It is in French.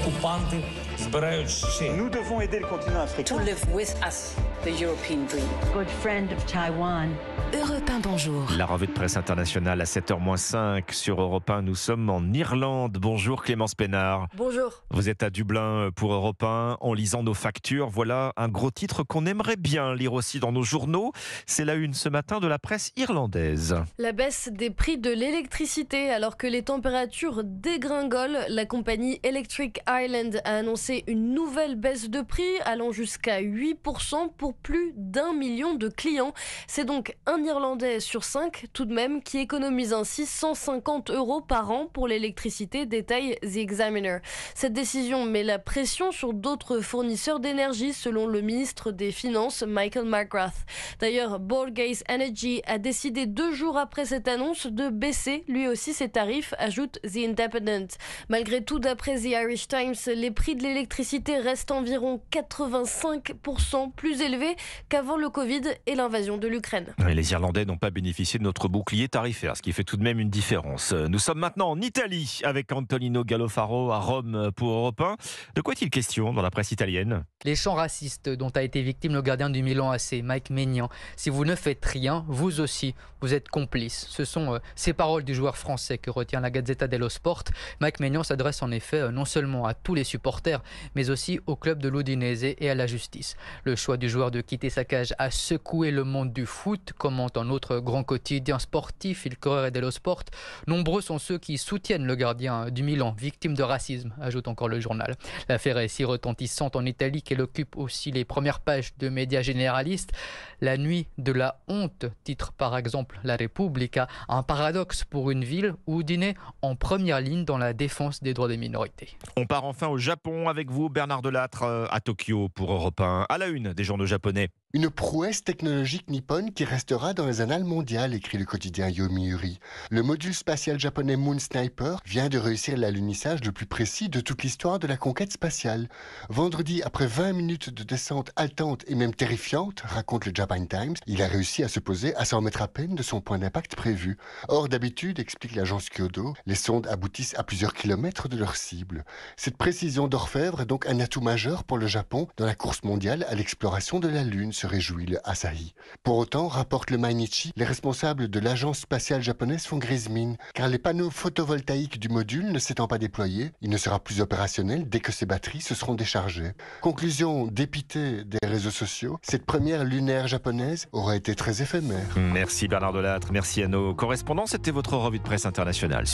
окупанти збирають ще. Nous devons aider le continent africain. To live with us, the European dream. Good friend of Taiwan. Europe 1, bonjour. La revue de presse internationale à 7h-5 sur Europe 1. Nous sommes en Irlande. Bonjour Clémence Pénard. Bonjour. Vous êtes à Dublin pour Europe 1. En lisant nos factures, voilà un gros titre qu'on aimerait bien lire aussi dans nos journaux. C'est la une ce matin de la presse irlandaise. La baisse des prix de l'électricité alors que les températures dégringolent. La compagnie Electric Ireland a annoncé une nouvelle baisse de prix allant jusqu'à 8% pour plus d'1 million de clients. C'est donc un Irlandais sur 5 tout de même qui économise ainsi 150 € par an pour l'électricité, détaille The Examiner. Cette décision met la pression sur d'autres fournisseurs d'énergie selon le ministre des Finances Michael McGrath. D'ailleurs, Borgase Energy a décidé 2 jours après cette annonce de baisser lui aussi ses tarifs, ajoute The Independent. Malgré tout, d'après The Irish Times, les prix de l'électricité restent environ 85% plus élevés qu'avant le Covid et l'invasion de l'Ukraine. Les Irlandais n'ont pas bénéficié de notre bouclier tarifaire, ce qui fait tout de même une différence. Nous sommes maintenant en Italie avec Antonino Gallofaro à Rome pour Europe 1. De quoi est-il question dans la presse italienne ? Les chants racistes dont a été victime le gardien du Milan AC, Mike Maignan. Si vous ne faites rien, vous aussi, vous êtes complice. Ce sont ces paroles du joueur français que retient la Gazzetta dello Sport. Mike Maignan s'adresse en effet non seulement à tous les supporters, mais aussi au club de l'Udinese et à la justice. Le choix du joueur de quitter sa cage a secoué le monde du foot, commente un autre grand quotidien sportif, Il Corriere dello Sport. Nombreux sont ceux qui soutiennent le gardien du Milan, victime de racisme, ajoute encore le journal. L'affaire est si retentissante en Italie qu'elle occupe aussi les premières pages de médias généralistes. La nuit de la honte, titre par exemple La Repubblica, un paradoxe pour une ville où Udine en première ligne dans la défense des droits des minorités. On part enfin au Japon avec vous, Bernard Delattre, à Tokyo pour Europe 1, à la une des journaux japonais. Une prouesse technologique nippone qui restera dans les annales mondiales, écrit le quotidien Yomiuri. Le module spatial japonais Moon Sniper vient de réussir l'alunissage le plus précis de toute l'histoire de la conquête spatiale. Vendredi, après 20 minutes de descente haletante et même terrifiante, raconte le Japan Times, il a réussi à se poser à 100 mètres à peine de son point d'impact prévu. Or, d'habitude, explique l'agence Kyodo, les sondes aboutissent à plusieurs kilomètres de leur cible. Cette précision d'orfèvre est donc un atout majeur pour le Japon dans la course mondiale à l'exploration de la Lune, se réjouit le Asahi. Pour autant, rapporte le Mainichi, les responsables de l'agence spatiale japonaise font grise mine, car les panneaux photovoltaïques du module ne s'étant pas déployés, il ne sera plus opérationnel dès que ses batteries se seront déchargées. Conclusion dépitée des réseaux sociaux, cette première lunaire japonaise aura été très éphémère. Merci Bernard Delattre, merci à nos correspondants. C'était votre revue de presse internationale.